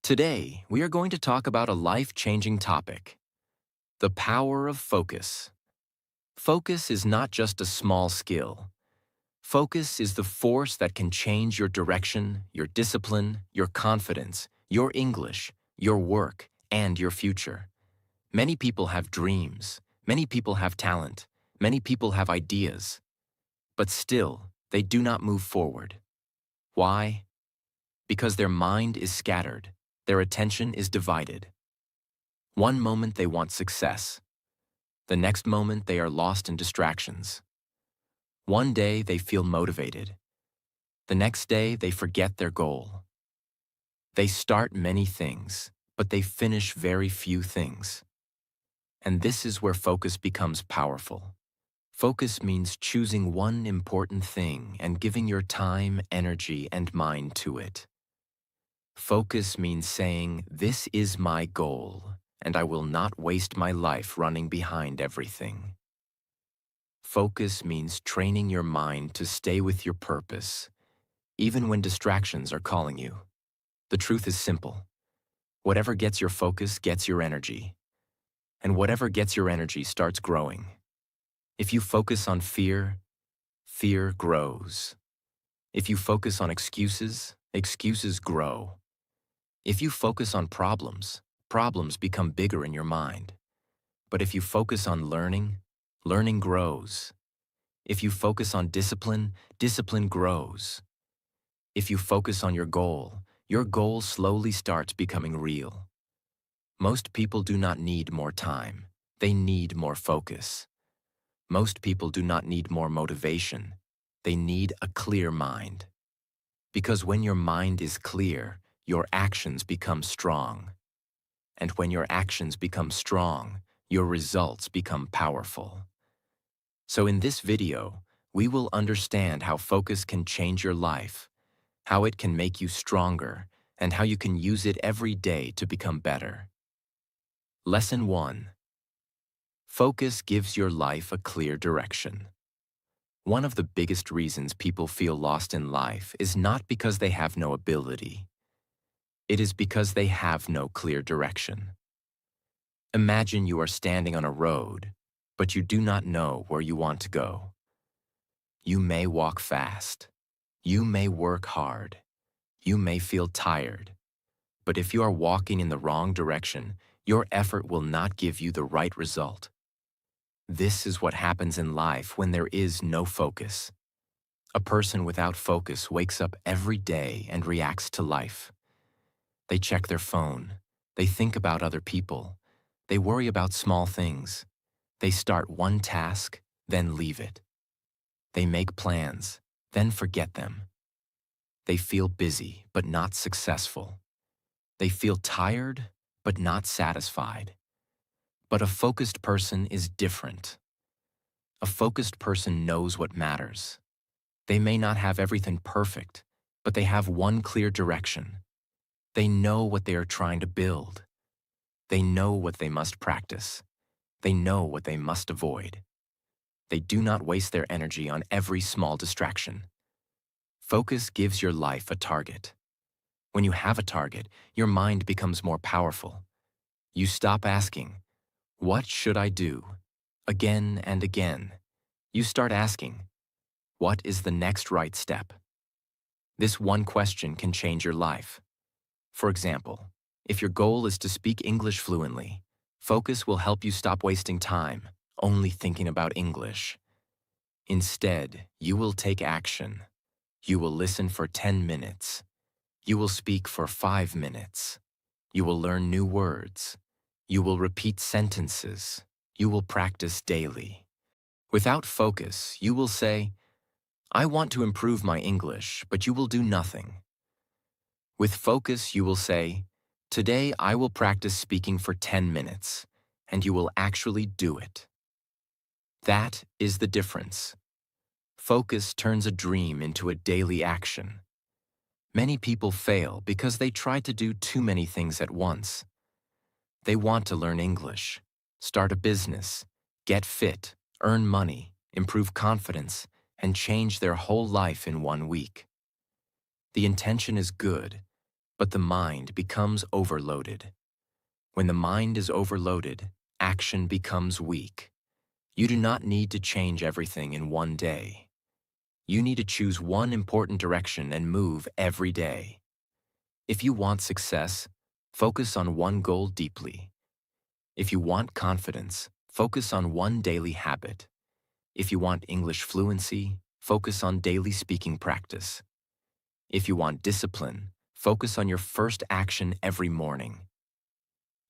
Today, we are going to talk about a life-changing topic, the power of focus. Focus is not just a small skill. Focus is the force that can change your direction, your discipline, your confidence, your English, your work, and your future. Many people have dreams. Many people have talent. Many people have ideas. But still, they do not move forward. Why? Because their mind is scattered. Their attention is divided. One moment they want success. The next moment they are lost in distractions. One day they feel motivated. The next day they forget their goal. They start many things, but they finish very few things. And this is where focus becomes powerful. Focus means choosing one important thing and giving your time, energy, and mind to it. Focus means saying, "This is my goal, and I will not waste my life running behind everything." Focus means training your mind to stay with your purpose, even when distractions are calling you. The truth is simple. Whatever gets your focus gets your energy, and whatever gets your energy starts growing. If you focus on fear, fear grows. If you focus on excuses, excuses grow. If you focus on problems, problems become bigger in your mind. But if you focus on learning, learning grows. If you focus on discipline, discipline grows. If you focus on your goal slowly starts becoming real. Most people do not need more time. They need more focus. Most people do not need more motivation. They need a clear mind. Because when your mind is clear, your actions become strong. And when your actions become strong, your results become powerful. So in this video, we will understand how focus can change your life, how it can make you stronger, and how you can use it every day to become better. Lesson 1. Focus gives your life a clear direction. One of the biggest reasons people feel lost in life is not because they have no ability. It is because they have no clear direction. Imagine you are standing on a road, but you do not know where you want to go. You may walk fast. You may work hard. You may feel tired. But if you are walking in the wrong direction, your effort will not give you the right result. This is what happens in life when there is no focus. A person without focus wakes up every day and reacts to life. They check their phone. They think about other people. They worry about small things. They start one task, then leave it. They make plans, then forget them. They feel busy, but not successful. They feel tired, but not satisfied. But a focused person is different. A focused person knows what matters. They may not have everything perfect, but they have one clear direction. They know what they are trying to build. They know what they must practice. They know what they must avoid. They do not waste their energy on every small distraction. Focus gives your life a target. When you have a target, your mind becomes more powerful. You stop asking, "What should I do?" again and again. You start asking, "What is the next right step?" This one question can change your life. For example, if your goal is to speak English fluently, focus will help you stop wasting time only thinking about English. Instead, you will take action. You will listen for 10 minutes. You will speak for 5 minutes. You will learn new words. You will repeat sentences. You will practice daily. Without focus, you will say, "I want to improve my English," but you will do nothing. With focus, you will say, "Today I will practice speaking for 10 minutes," and you will actually do it. That is the difference. Focus turns a dream into a daily action. Many people fail because they try to do too many things at once. They want to learn English, start a business, get fit, earn money, improve confidence, and change their whole life in 1 week. The intention is good, but the mind becomes overloaded. When the mind is overloaded, action becomes weak. You do not need to change everything in one day. You need to choose one important direction and move every day. If you want success, focus on one goal deeply. If you want confidence, focus on one daily habit. If you want English fluency, focus on daily speaking practice. If you want discipline, focus on your first action every morning.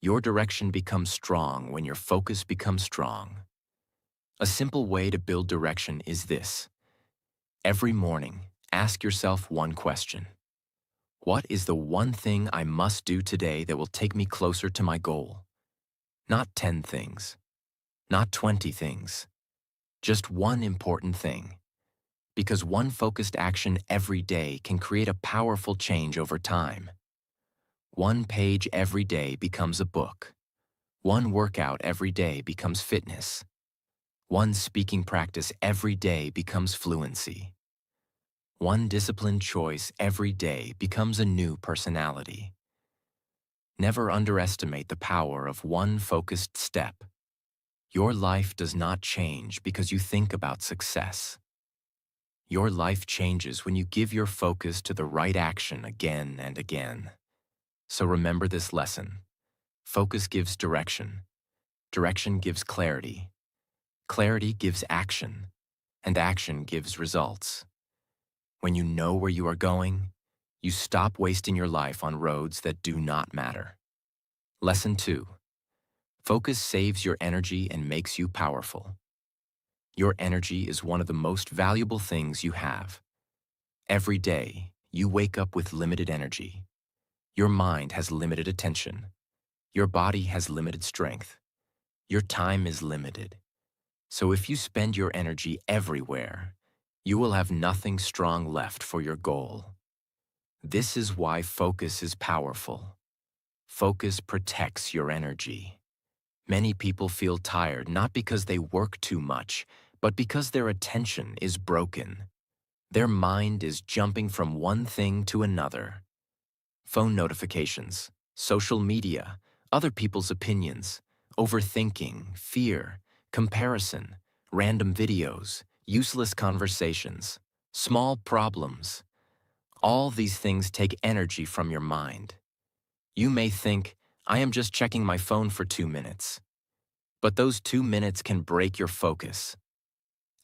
Your direction becomes strong when your focus becomes strong. A simple way to build direction is this. Every morning, ask yourself one question. What is the one thing I must do today that will take me closer to my goal? Not 10 things, not 20 things, just one important thing. Because one focused action every day can create a powerful change over time. One page every day becomes a book. One workout every day becomes fitness. One speaking practice every day becomes fluency. One disciplined choice every day becomes a new personality. Never underestimate the power of one focused step. Your life does not change because you think about success. Your life changes when you give your focus to the right action again and again. So remember this lesson. Focus gives direction. Direction gives clarity. Clarity gives action. And action gives results. When you know where you are going, you stop wasting your life on roads that do not matter. Lesson 2. Focus saves your energy and makes you powerful. Your energy is one of the most valuable things you have. Every day, you wake up with limited energy. Your mind has limited attention. Your body has limited strength. Your time is limited. So if you spend your energy everywhere, you will have nothing strong left for your goal. This is why focus is powerful. Focus protects your energy. Many people feel tired not because they work too much, but because their attention is broken. Their mind is jumping from one thing to another. Phone notifications, social media, other people's opinions, overthinking, fear, comparison, random videos, useless conversations, small problems. All these things take energy from your mind. You may think, I am just checking my phone for 2 minutes. But those 2 minutes can break your focus.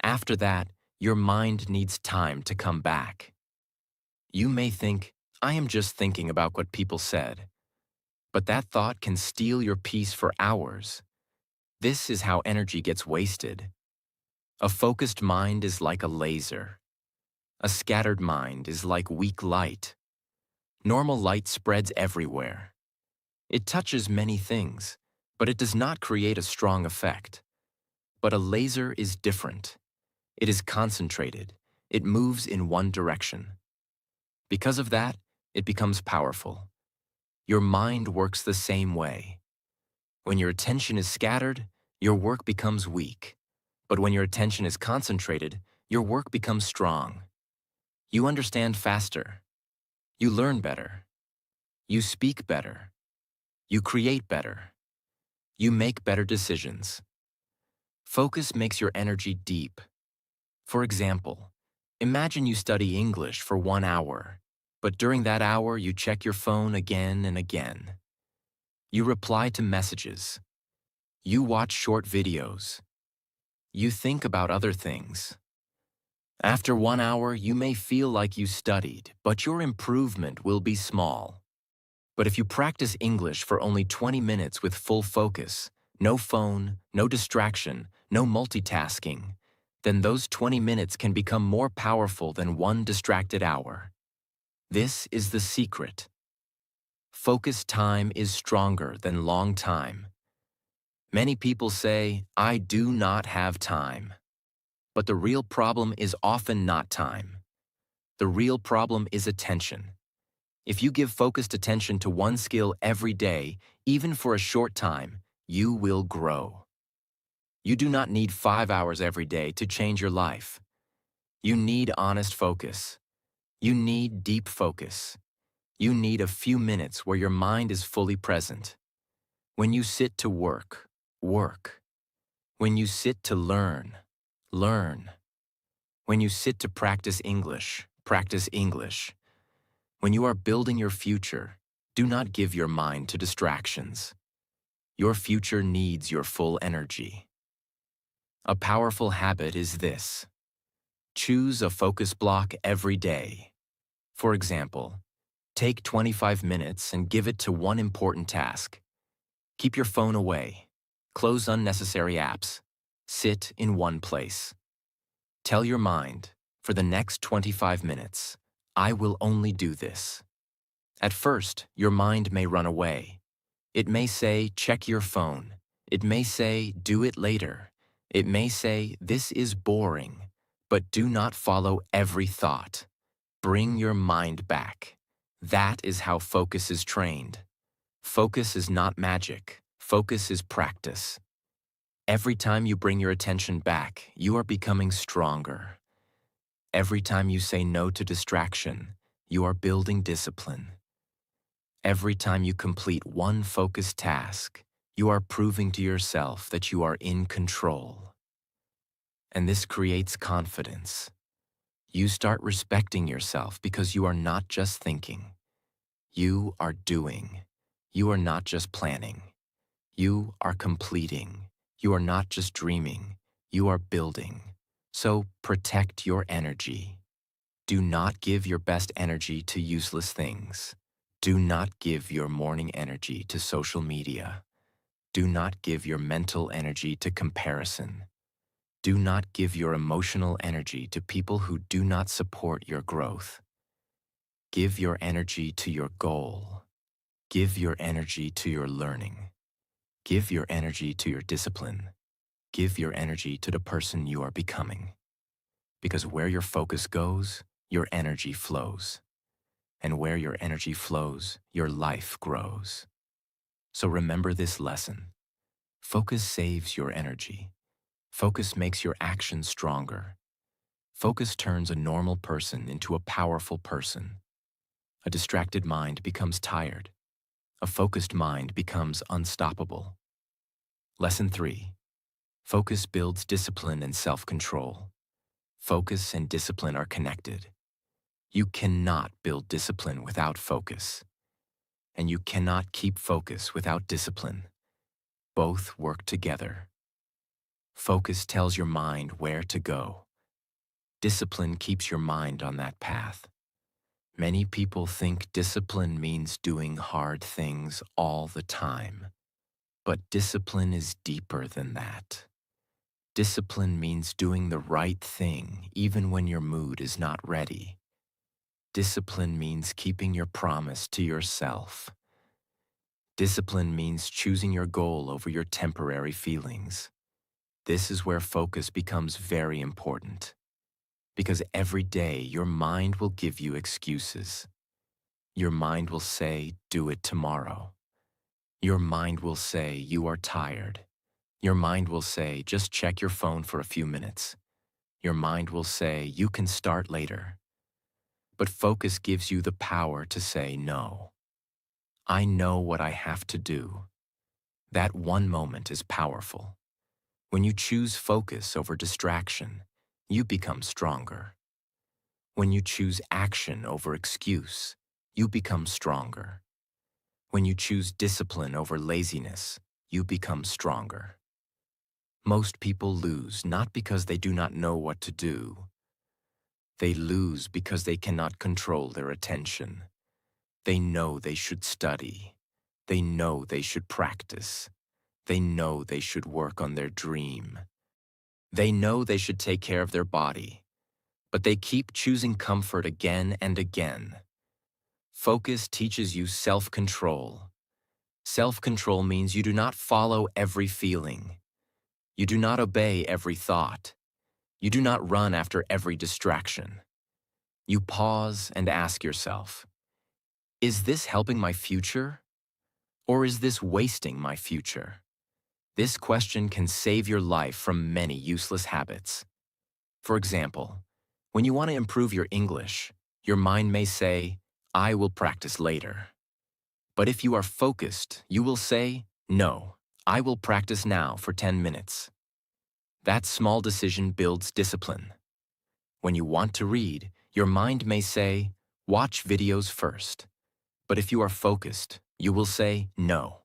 After that, your mind needs time to come back. You may think, I am just thinking about what people said. But that thought can steal your peace for hours. This is how energy gets wasted. A focused mind is like a laser. A scattered mind is like weak light. Normal light spreads everywhere. It touches many things, but it does not create a strong effect. But a laser is different. It is concentrated. It moves in one direction. Because of that, it becomes powerful. Your mind works the same way. When your attention is scattered, your work becomes weak. But when your attention is concentrated, your work becomes strong. You understand faster. You learn better. You speak better. You create better. You make better decisions. Focus makes your energy deep. For example, imagine you study English for 1 hour, but during that hour you check your phone again and again. You reply to messages. You watch short videos. You think about other things. After 1 hour, you may feel like you studied, but your improvement will be small. But if you practice English for only 20 minutes with full focus, no phone, no distraction, no multitasking, then those 20 minutes can become more powerful than one distracted hour. This is the secret. Focus time is stronger than long time. Many people say, I do not have time. But the real problem is often not time. The real problem is attention. If you give focused attention to one skill every day, even for a short time, you will grow. You do not need 5 hours every day to change your life. You need honest focus. You need deep focus. You need a few minutes where your mind is fully present. When you sit to work, work. When you sit to learn, learn. When you sit to practice English, practice English. When you are building your future, do not give your mind to distractions. Your future needs your full energy. A powerful habit is this. Choose a focus block every day. For example, take 25 minutes and give it to one important task. Keep your phone away. Close unnecessary apps. Sit in one place. Tell your mind, for the next 25 minutes, I will only do this. At first, your mind may run away. It may say, check your phone. It may say, do it later. It may say, this is boring. But do not follow every thought. Bring your mind back. That is how focus is trained. Focus is not magic. Focus is practice. Every time you bring your attention back, you are becoming stronger. Every time you say no to distraction, you are building discipline. Every time you complete one focused task, you are proving to yourself that you are in control. And this creates confidence. You start respecting yourself because you are not just thinking. You are doing. You are not just planning. You are completing. You are not just dreaming. You are building. So protect your energy. Do not give your best energy to useless things. Do not give your morning energy to social media. Do not give your mental energy to comparison. Do not give your emotional energy to people who do not support your growth. Give your energy to your goal. Give your energy to your learning. Give your energy to your discipline. Give your energy to the person you are becoming. Because where your focus goes, your energy flows. And where your energy flows, your life grows. So remember this lesson. Focus saves your energy. Focus makes your actions stronger. Focus turns a normal person into a powerful person. A distracted mind becomes tired. A focused mind becomes unstoppable. Lesson 3. Focus builds discipline and self-control. Focus and discipline are connected. You cannot build discipline without focus. And you cannot keep focus without discipline. Both work together. Focus tells your mind where to go. Discipline keeps your mind on that path. Many people think discipline means doing hard things all the time. But discipline is deeper than that. Discipline means doing the right thing even when your mood is not ready. Discipline means keeping your promise to yourself. Discipline means choosing your goal over your temporary feelings. This is where focus becomes very important. Because every day your mind will give you excuses. Your mind will say, do it tomorrow. Your mind will say, you are tired. Your mind will say, just check your phone for a few minutes. Your mind will say, you can start later. But focus gives you the power to say no. I know what I have to do. That one moment is powerful. When you choose focus over distraction, you become stronger. When you choose action over excuse, you become stronger. When you choose discipline over laziness, you become stronger. Most people lose not because they do not know what to do. They lose because they cannot control their attention. They know they should study. They know they should practice. They know they should work on their dream. They know they should take care of their body. But they keep choosing comfort again and again. Focus teaches you self-control. Self-control means you do not follow every feeling. You do not obey every thought. You do not run after every distraction. You pause and ask yourself, is this helping my future? Or is this wasting my future? This question can save your life from many useless habits. For example, when you want to improve your English, your mind may say, I will practice later. But if you are focused, you will say, no, I will practice now for 10 minutes. That small decision builds discipline. When you want to read, your mind may say, watch videos first. But if you are focused, you will say, no,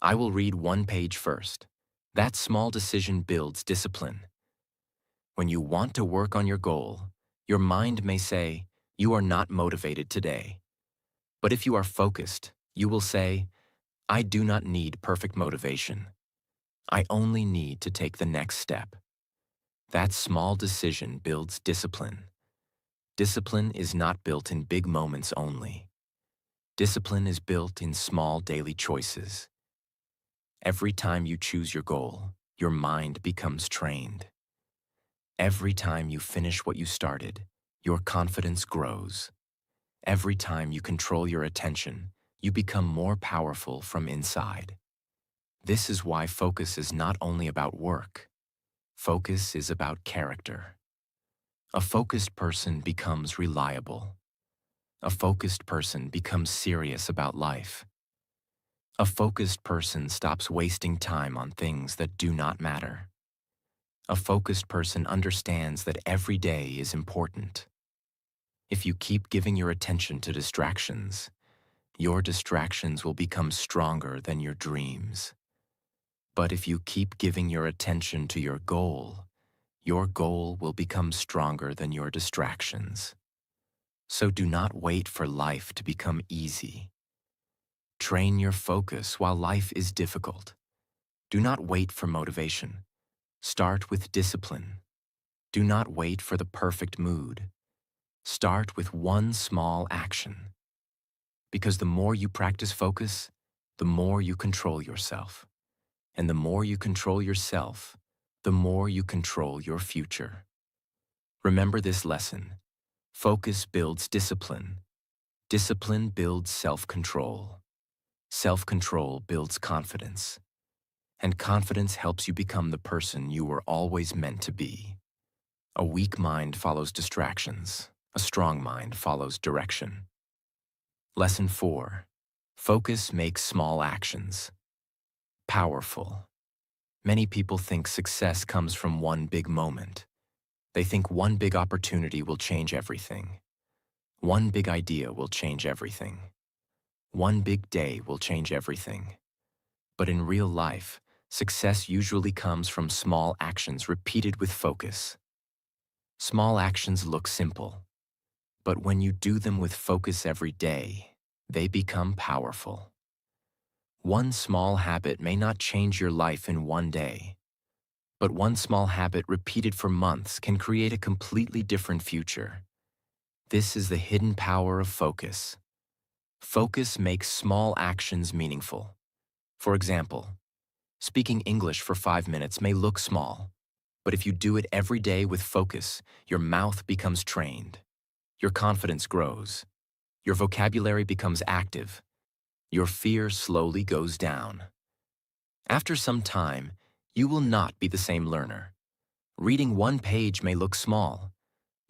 I will read one page first. That small decision builds discipline. When you want to work on your goal, your mind may say, you are not motivated today. But if you are focused, you will say, I do not need perfect motivation. I only need to take the next step. That small decision builds discipline. Discipline is not built in big moments only. Discipline is built in small daily choices. Every time you choose your goal, your mind becomes trained. Every time you finish what you started, your confidence grows. Every time you control your attention, you become more powerful from inside. This is why focus is not only about work. Focus is about character. A focused person becomes reliable. A focused person becomes serious about life. A focused person stops wasting time on things that do not matter. A focused person understands that every day is important. If you keep giving your attention to distractions, your distractions will become stronger than your dreams. But if you keep giving your attention to your goal will become stronger than your distractions. So do not wait for life to become easy. Train your focus while life is difficult. Do not wait for motivation. Start with discipline. Do not wait for the perfect mood. Start with one small action. Because the more you practice focus, the more you control yourself. And the more you control yourself, the more you control your future. Remember this lesson. Focus builds discipline. Discipline builds self-control. Self-control builds confidence. And confidence helps you become the person you were always meant to be. A weak mind follows distractions. A strong mind follows direction. Lesson 4. Focus makes small actions powerful. Many people think success comes from one big moment. They think one big opportunity will change everything. One big idea will change everything. One big day will change everything. But in real life, success usually comes from small actions repeated with focus. Small actions look simple, but when you do them with focus every day, they become powerful. One small habit may not change your life in one day, but one small habit repeated for months can create a completely different future. This is the hidden power of focus. Focus makes small actions meaningful. For example, speaking English for 5 minutes may look small, but if you do it every day with focus, your mouth becomes trained. Your confidence grows. Your vocabulary becomes active. Your fear slowly goes down. After some time, you will not be the same learner. Reading one page may look small,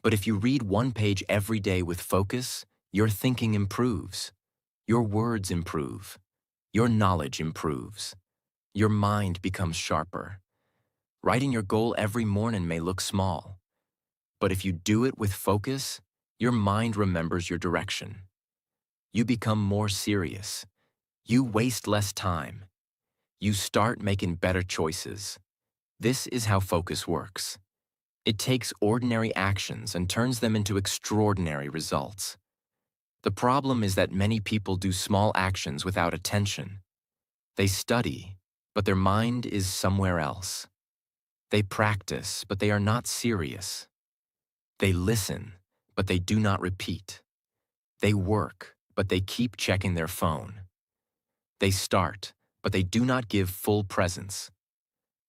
but if you read one page every day with focus, your thinking improves. Your words improve. Your knowledge improves. Your mind becomes sharper. Writing your goal every morning may look small, but if you do it with focus, your mind remembers your direction. You become more serious. You waste less time. You start making better choices. This is how focus works. It takes ordinary actions and turns them into extraordinary results. The problem is that many people do small actions without attention. They study, but their mind is somewhere else. They practice, but they are not serious. They listen, but they do not repeat. They work, but they keep checking their phone. They start, but they do not give full presence.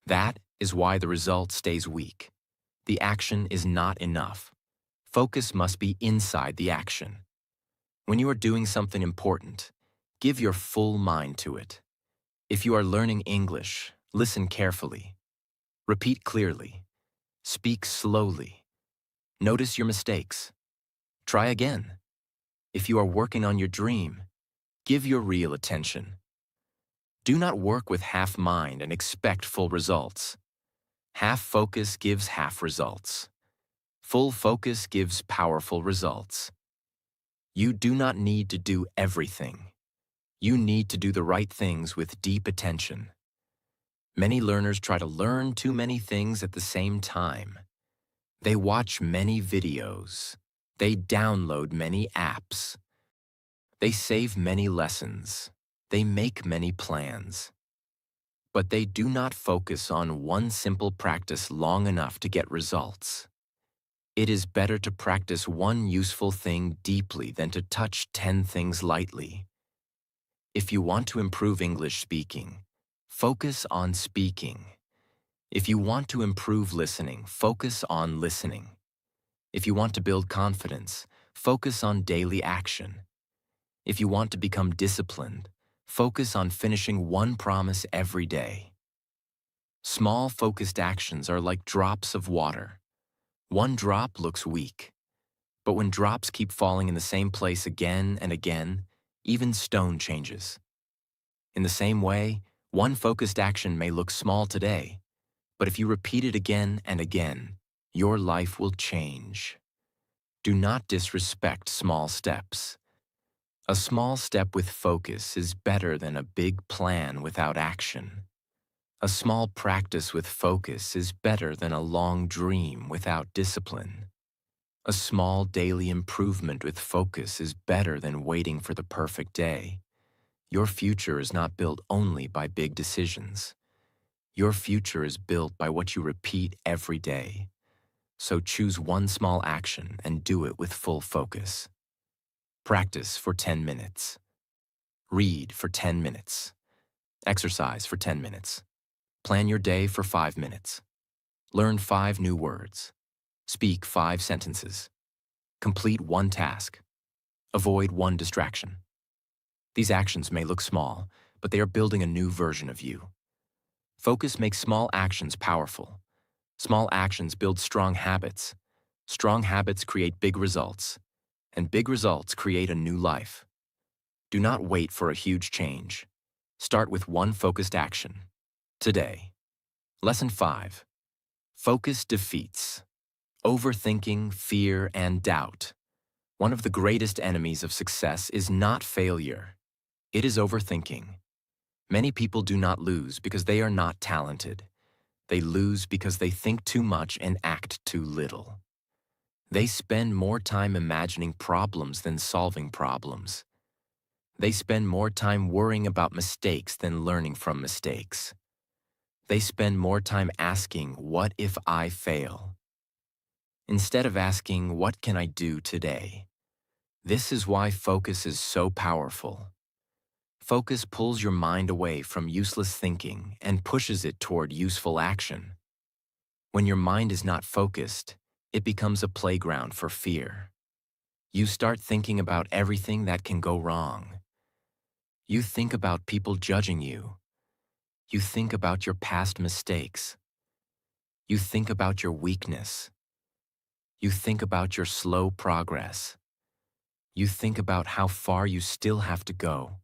That is why the result stays weak. The action is not enough. Focus must be inside the action. When you are doing something important, give your full mind to it. If you are learning English, listen carefully. Repeat clearly. Speak slowly. Notice your mistakes. Try again. If you are working on your dream, give your real attention. Do not work with half mind and expect full results. Half focus gives half results. Full focus gives powerful results. You do not need to do everything. You need to do the right things with deep attention. Many learners try to learn too many things at the same time. They watch many videos. They download many apps. They save many lessons. They make many plans. But they do not focus on one simple practice long enough to get results. It is better to practice one useful thing deeply than to touch 10 things lightly. If you want to improve English speaking, focus on speaking. If you want to improve listening, focus on listening. If you want to build confidence, focus on daily action. If you want to become disciplined, focus on finishing one promise every day. Small focused actions are like drops of water. One drop looks weak, but when drops keep falling in the same place again and again, even stone changes. In the same way, one focused action may look small today, but if you repeat it again and again, your life will change. Do not disrespect small steps. A small step with focus is better than a big plan without action. A small practice with focus is better than a long dream without discipline. A small daily improvement with focus is better than waiting for the perfect day. Your future is not built only by big decisions. Your future is built by what you repeat every day. So choose one small action and do it with full focus. Practice for 10 minutes. Read for 10 minutes. Exercise for 10 minutes. Plan your day for 5 minutes. Learn 5 new words. Speak 5 sentences. Complete 1 task. Avoid 1 distraction. These actions may look small, but they are building a new version of you. Focus makes small actions powerful. Small actions build strong habits. Strong habits create big results. And big results create a new life. Do not wait for a huge change. Start with one focused action. Today. Lesson 5. Focus defeats overthinking, fear, and doubt. One of the greatest enemies of success is not failure. It is overthinking. Many people do not lose because they are not talented. They lose because they think too much and act too little. They spend more time imagining problems than solving problems. They spend more time worrying about mistakes than learning from mistakes. They spend more time asking, "What if I fail?" instead of asking, "What can I do today?" This is why focus is so powerful. Focus pulls your mind away from useless thinking and pushes it toward useful action. When your mind is not focused, it becomes a playground for fear. You start thinking about everything that can go wrong. You think about people judging you. You think about your past mistakes. You think about your weakness. You think about your slow progress. You think about how far you still have to go.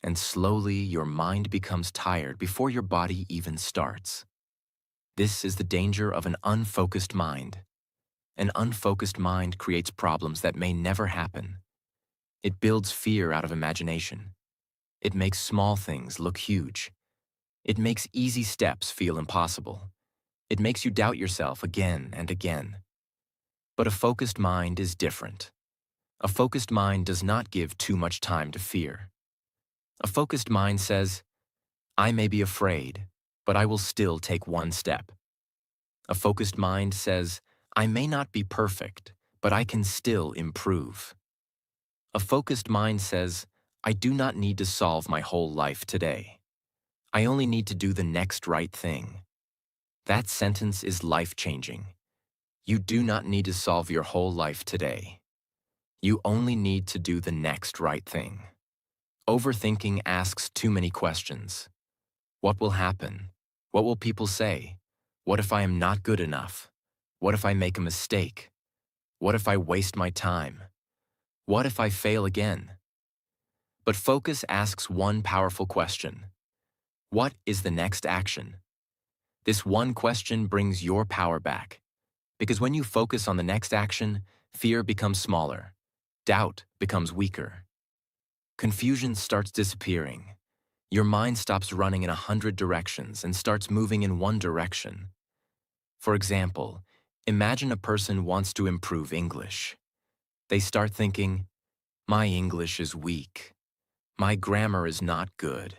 And slowly your mind becomes tired before your body even starts. This is the danger of an unfocused mind. An unfocused mind creates problems that may never happen. It builds fear out of imagination. It makes small things look huge. It makes easy steps feel impossible. It makes you doubt yourself again and again. But a focused mind is different. A focused mind does not give too much time to fear. A focused mind says, "I may be afraid, but I will still take one step." A focused mind says, "I may not be perfect, but I can still improve." A focused mind says, "I do not need to solve my whole life today. I only need to do the next right thing." That sentence is life-changing. You do not need to solve your whole life today. You only need to do the next right thing. Overthinking asks too many questions. What will happen? What will people say? What if I am not good enough? What if I make a mistake? What if I waste my time? What if I fail again? But focus asks one powerful question. What is the next action? This one question brings your power back. Because when you focus on the next action, fear becomes smaller. Doubt becomes weaker. Confusion starts disappearing. Your mind stops running in 100 directions and starts moving in one direction. For example, imagine a person wants to improve English. They start thinking, my English is weak. My grammar is not good.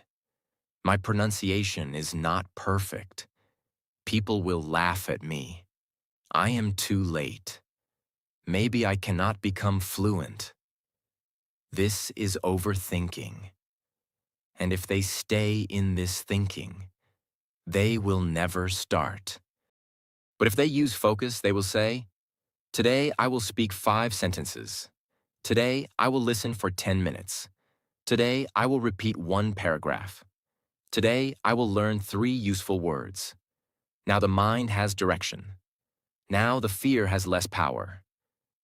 My pronunciation is not perfect. People will laugh at me. I am too late. Maybe I cannot become fluent. This is overthinking. And if they stay in this thinking, they will never start. But if they use focus, they will say, today I will speak 5 sentences. Today I will listen for 10 minutes. Today I will repeat 1 paragraph. Today I will learn 3 useful words. Now the mind has direction. Now the fear has less power.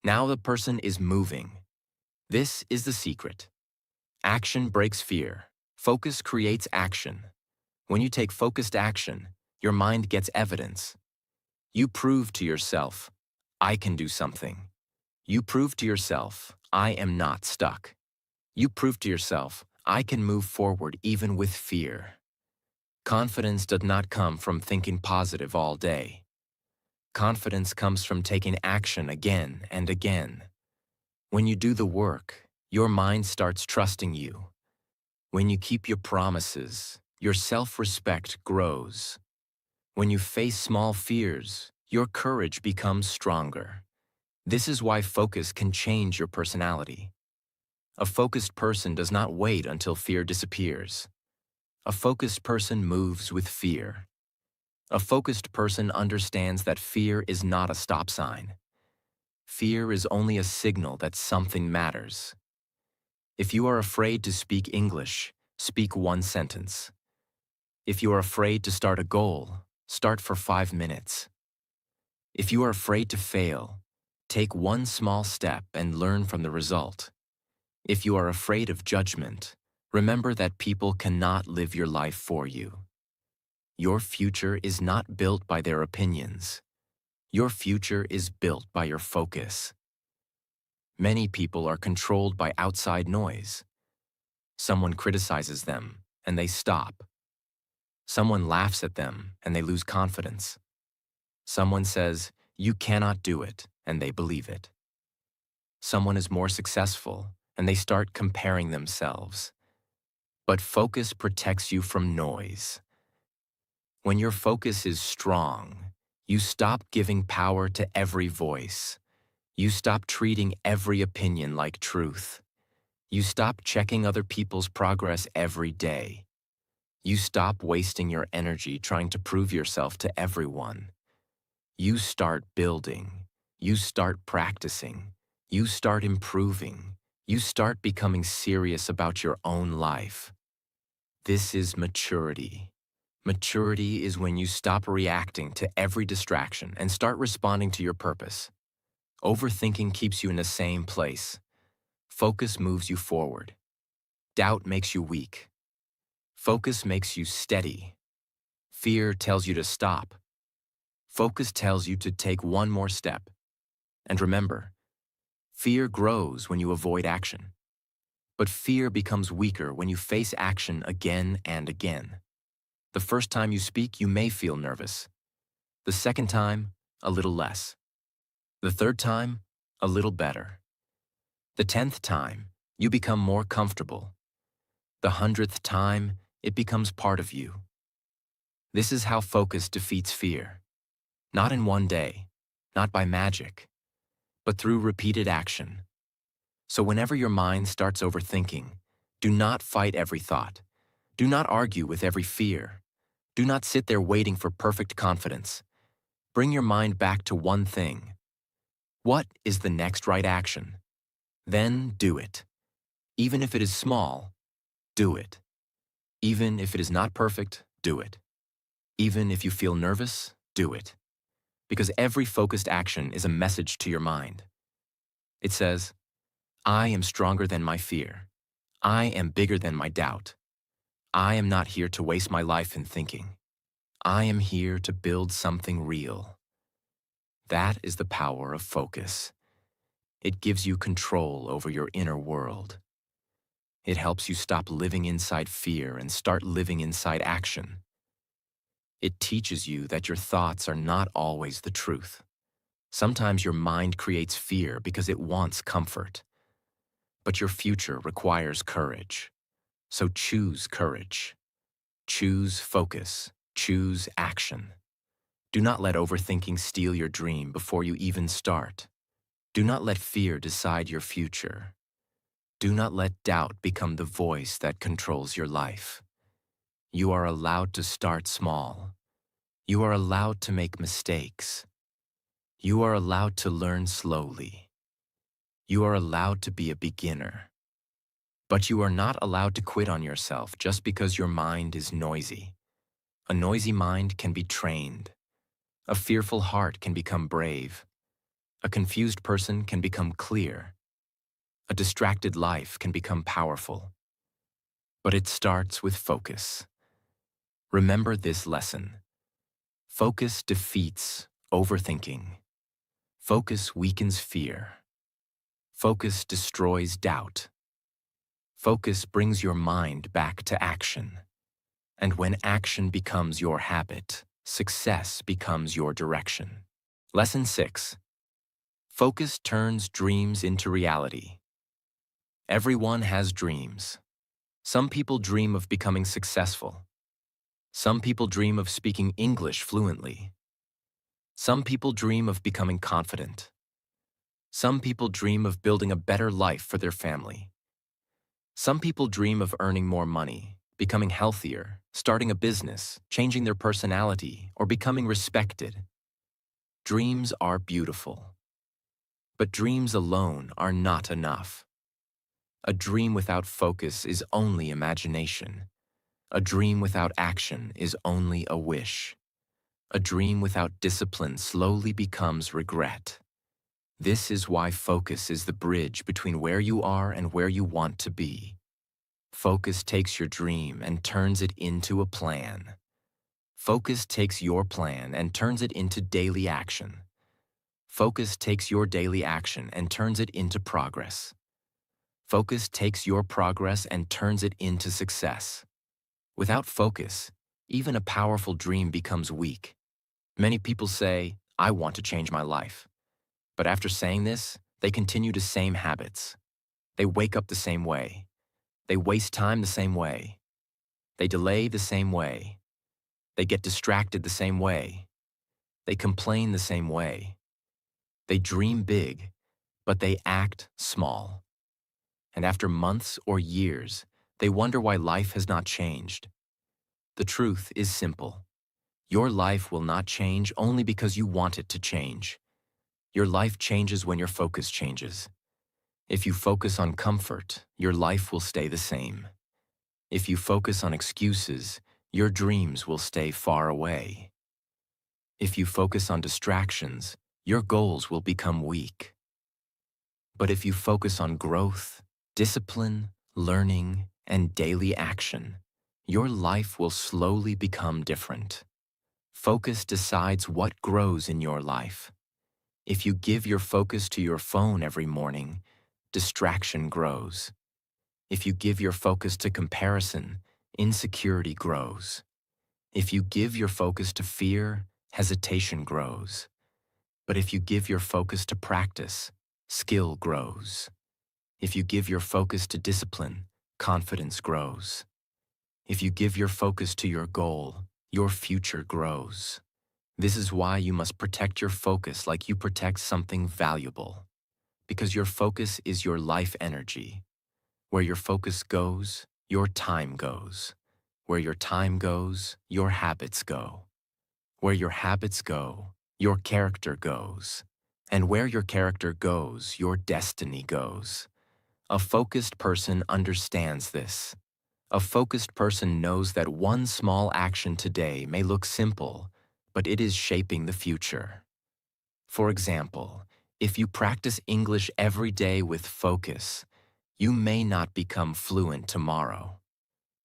Now the person is moving. This is the secret. Action breaks fear. Focus creates action. When you take focused action, your mind gets evidence. You prove to yourself, I can do something. You prove to yourself, I am not stuck. You prove to yourself, I can move forward even with fear. Confidence does not come from thinking positive all day. Confidence comes from taking action again and again. When you do the work, your mind starts trusting you. When you keep your promises, your self-respect grows. When you face small fears, your courage becomes stronger. This is why focus can change your personality. A focused person does not wait until fear disappears. A focused person moves with fear. A focused person understands that fear is not a stop sign. Fear is only a signal that something matters. If you are afraid to speak English, speak 1 sentence. If you are afraid to start a goal, start for 5 minutes. If you are afraid to fail, take 1 small step and learn from the result. If you are afraid of judgment, remember that people cannot live your life for you. Your future is not built by their opinions. Your future is built by your focus. Many people are controlled by outside noise. Someone criticizes them, and they stop. Someone laughs at them, and they lose confidence. Someone says, you cannot do it, and they believe it. Someone is more successful, and they start comparing themselves. But focus protects you from noise. When your focus is strong, you stop giving power to every voice. You stop treating every opinion like truth. You stop checking other people's progress every day. You stop wasting your energy trying to prove yourself to everyone. You start building. You start practicing. You start improving. You start becoming serious about your own life. This is maturity. Maturity is when you stop reacting to every distraction and start responding to your purpose. Overthinking keeps you in the same place. Focus moves you forward. Doubt makes you weak. Focus makes you steady. Fear tells you to stop. Focus tells you to take 1 more step. And remember, fear grows when you avoid action. But fear becomes weaker when you face action again and again. The first time you speak, you may feel nervous. The second time, a little less. The third time, a little better. The 10th time, you become more comfortable. The 100th time, it becomes part of you. This is how focus defeats fear. Not in one day, not by magic, but through repeated action. So whenever your mind starts overthinking, do not fight every thought. Do not argue with every fear. Do not sit there waiting for perfect confidence. Bring your mind back to one thing. What is the next right action? Then do it. Even if it is small, do it. Even if it is not perfect, do it. Even if you feel nervous, do it. Because every focused action is a message to your mind. It says, I am stronger than my fear. I am bigger than my doubt. I am not here to waste my life in thinking. I am here to build something real. That is the power of focus. It gives you control over your inner world. It helps you stop living inside fear and start living inside action. It teaches you that your thoughts are not always the truth. Sometimes your mind creates fear because it wants comfort. But your future requires courage. So choose courage. Choose focus. Choose action. Do not let overthinking steal your dream before you even start. Do not let fear decide your future. Do not let doubt become the voice that controls your life. You are allowed to start small. You are allowed to make mistakes. You are allowed to learn slowly. You are allowed to be a beginner. But you are not allowed to quit on yourself just because your mind is noisy. A noisy mind can be trained. A fearful heart can become brave. A confused person can become clear. A distracted life can become powerful. But it starts with focus. Remember this lesson. Focus defeats overthinking. Focus weakens fear. Focus destroys doubt. Focus brings your mind back to action. And when action becomes your habit, success becomes your direction. Lesson 6. Focus turns dreams into reality. Everyone has dreams. Some people dream of becoming successful. Some people dream of speaking English fluently. Some people dream of becoming confident. Some people dream of building a better life for their family. Some people dream of earning more money, becoming healthier, starting a business, changing their personality, or becoming respected. Dreams are beautiful. But dreams alone are not enough. A dream without focus is only imagination. A dream without action is only a wish. A dream without discipline slowly becomes regret. This is why focus is the bridge between where you are and where you want to be. Focus takes your dream and turns it into a plan. Focus takes your plan and turns it into daily action. Focus takes your daily action and turns it into progress. Focus takes your progress and turns it into success. Without focus, even a powerful dream becomes weak. Many people say, "I want to change my life." But after saying this, they continue the same habits. They wake up the same way. They waste time the same way. They delay the same way. They get distracted the same way. They complain the same way. They dream big, but they act small. And after months or years, they wonder why life has not changed. The truth is simple. Your life will not change only because you want it to change. Your life changes when your focus changes. If you focus on comfort, your life will stay the same. If you focus on excuses, your dreams will stay far away. If you focus on distractions, your goals will become weak. But if you focus on growth, discipline, learning, and daily action, your life will slowly become different. Focus decides what grows in your life. If you give your focus to your phone every morning, distraction grows. If you give your focus to comparison, insecurity grows. If you give your focus to fear, hesitation grows. But if you give your focus to practice, skill grows. If you give your focus to discipline, confidence grows. If you give your focus to your goal, your future grows. This is why you must protect your focus like you protect something valuable. Because your focus is your life energy. Where your focus goes, your time goes. Where your time goes, your habits go. Where your habits go, your character goes. And where your character goes, your destiny goes. A focused person understands this. A focused person knows that one small action today may look simple, but it is shaping the future. For example, If you practice English every day with focus, you may not become fluent tomorrow,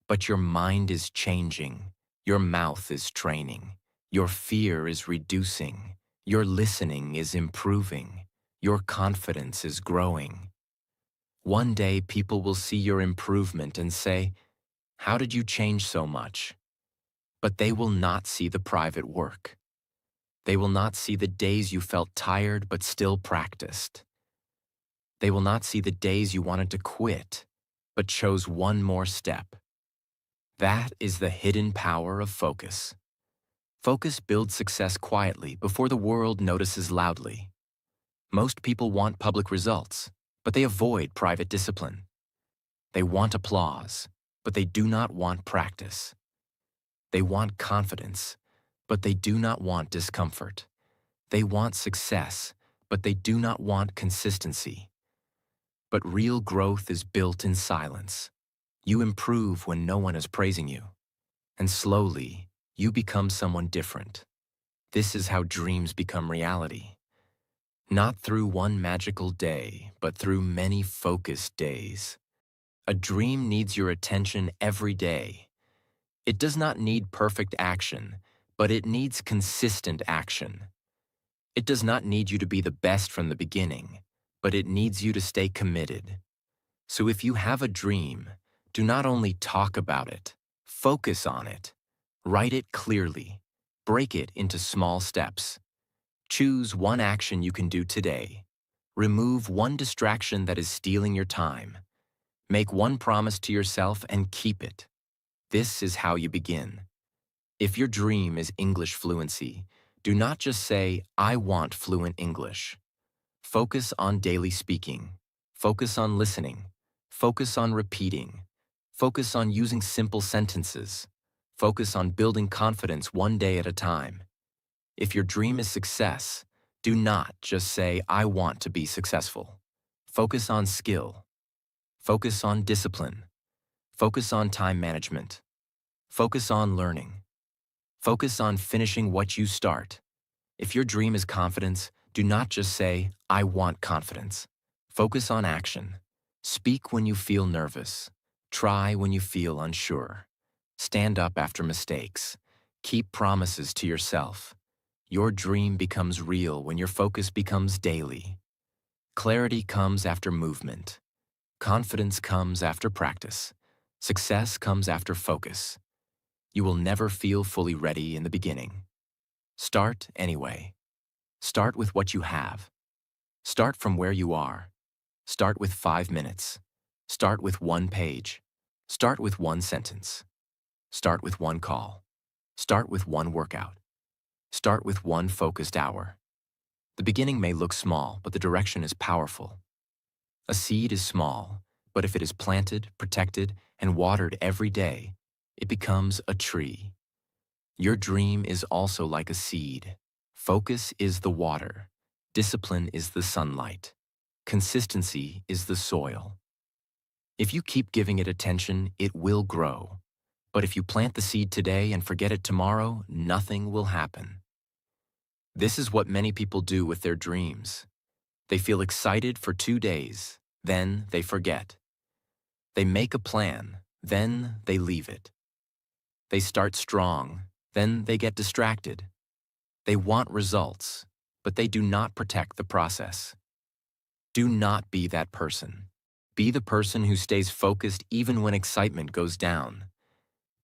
but your mind is changing, your mouth is training, your fear is reducing, your listening is improving, your confidence is growing. One day people will see your improvement and say, "How did you change so much?" But they will not see the private work. They will not see the days you felt tired but still practiced. They will not see the days you wanted to quit but chose one more step. That is the hidden power of focus. Focus builds success quietly before the world notices loudly. Most people want public results, but they avoid private discipline. They want applause, but they do not want practice. They want confidence, but they do not want discomfort. They want success, but they do not want consistency. But real growth is built in silence. You improve when no one is praising you. And slowly, you become someone different. This is how dreams become reality. Not through one magical day, but through many focused days. A dream needs your attention every day. It does not need perfect action, but it needs consistent action. It does not need you to be the best from the beginning, but it needs you to stay committed. So if you have a dream, do not only talk about it, focus on it. Write it clearly. Break it into small steps. Choose one action you can do today. Remove one distraction that is stealing your time. Make one promise to yourself and keep it. This is how you begin. If your dream is English fluency, do not just say, "I want fluent English." Focus on daily speaking. Focus on listening. Focus on repeating. Focus on using simple sentences. Focus on building confidence one day at a time. If your dream is success, do not just say, "I want to be successful." Focus on skill. Focus on discipline. Focus on time management. Focus on learning. Focus on finishing what you start. If your dream is confidence, do not just say, "I want confidence." Focus on action. Speak when you feel nervous. Try when you feel unsure. Stand up after mistakes. Keep promises to yourself. Your dream becomes real when your focus becomes daily. Clarity comes after movement. Confidence comes after practice. Success comes after focus. You will never feel fully ready in the beginning. Start anyway. Start with what you have. Start from where you are. Start with 5 minutes. Start with one page. Start with one sentence. Start with one call. Start with one workout. Start with one focused hour. The beginning may look small, but the direction is powerful. A seed is small, but if it is planted, protected, and watered every day, it becomes a tree. Your dream is also like a seed. Focus is the water. Discipline is the sunlight. Consistency is the soil. If you keep giving it attention, it will grow. But if you plant the seed today and forget it tomorrow, nothing will happen. This is what many people do with their dreams. They feel excited for 2 days, then they forget. They make a plan, then they leave it. They start strong, then they get distracted. They want results, but they do not protect the process. Do not be that person. Be the person who stays focused even when excitement goes down.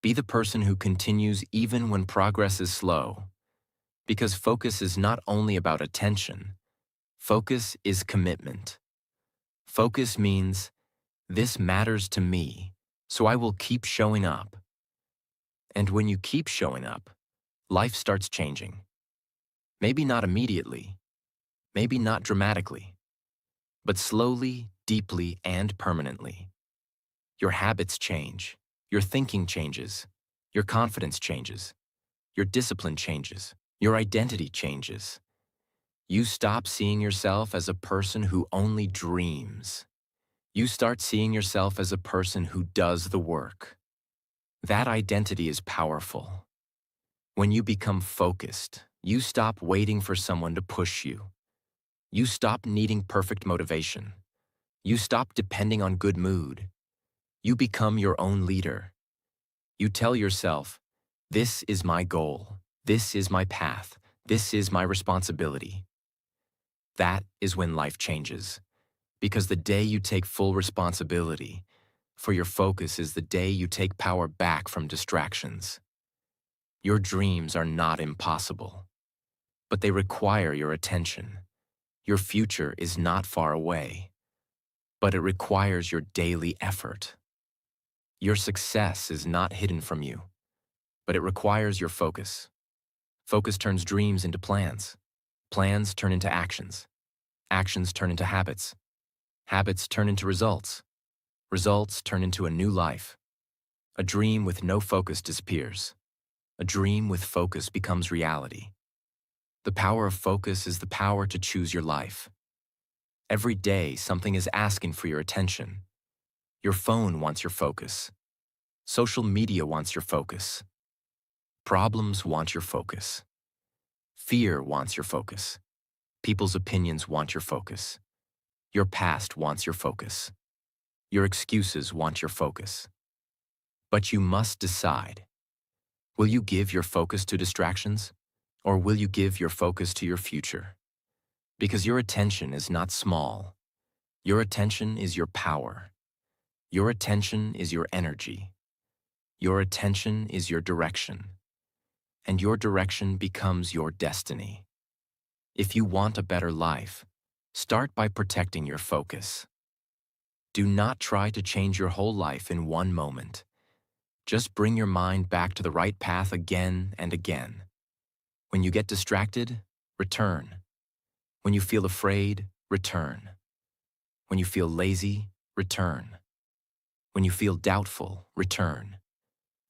Be the person who continues even when progress is slow. Because focus is not only about attention. Focus is commitment. Focus means, this matters to me, so I will keep showing up. And when you keep showing up, life starts changing. Maybe not immediately, maybe not dramatically, but slowly, deeply, and permanently. Your habits change, your thinking changes, your confidence changes, your discipline changes, your identity changes. You stop seeing yourself as a person who only dreams. You start seeing yourself as a person who does the work. That identity is powerful. When you become focused, you stop waiting for someone to push you. You stop needing perfect motivation. You stop depending on good mood. You become your own leader. You tell yourself, this is my goal. This is my path. This is my responsibility. That is when life changes. Because the day you take full responsibility for your focus is the day you take power back from distractions. Your dreams are not impossible, but they require your attention. Your future is not far away, but it requires your daily effort. Your success is not hidden from you, but it requires your focus. Focus turns dreams into plans. Plans turn into actions. Actions turn into habits. Habits turn into results. Results turn into a new life. A dream with no focus disappears. A dream with focus becomes reality. The power of focus is the power to choose your life. Every day, something is asking for your attention. Your phone wants your focus. Social media wants your focus. Problems want your focus. Fear wants your focus. People's opinions want your focus. Your past wants your focus. Your excuses want your focus. But you must decide. Will you give your focus to distractions, or will you give your focus to your future? Because your attention is not small. Your attention is your power. Your attention is your energy. Your attention is your direction. And your direction becomes your destiny. If you want a better life, start by protecting your focus. Do not try to change your whole life in one moment. Just bring your mind back to the right path again and again. When you get distracted, return. When you feel afraid, return. When you feel lazy, return. When you feel doubtful, return.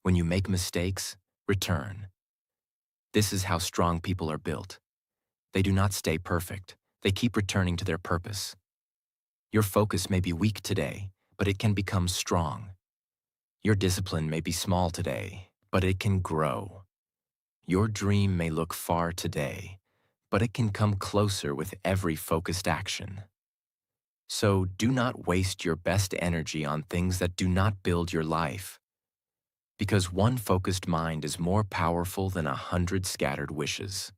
When you make mistakes, return. This is how strong people are built. They do not stay perfect. They keep returning to their purpose. Your focus may be weak today, but it can become strong. Your discipline may be small today, but it can grow. Your dream may look far today, but it can come closer with every focused action. So do not waste your best energy on things that do not build your life. Because one focused mind is more powerful than 100 scattered wishes.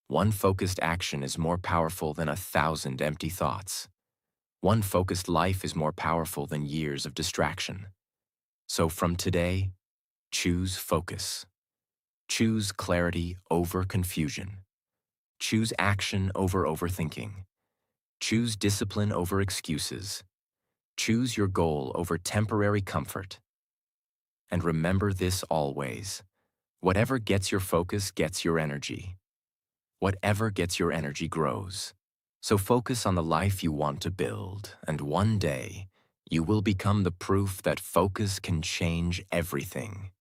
One focused action is more powerful than 1,000 empty thoughts. One focused life is more powerful than years of distraction. So from today, choose focus. Choose clarity over confusion. Choose action over overthinking. Choose discipline over excuses. Choose your goal over temporary comfort. And remember this always. Whatever gets your focus gets your energy. Whatever gets your energy grows. So focus on the life you want to build, and one day, you will become the proof that focus can change everything.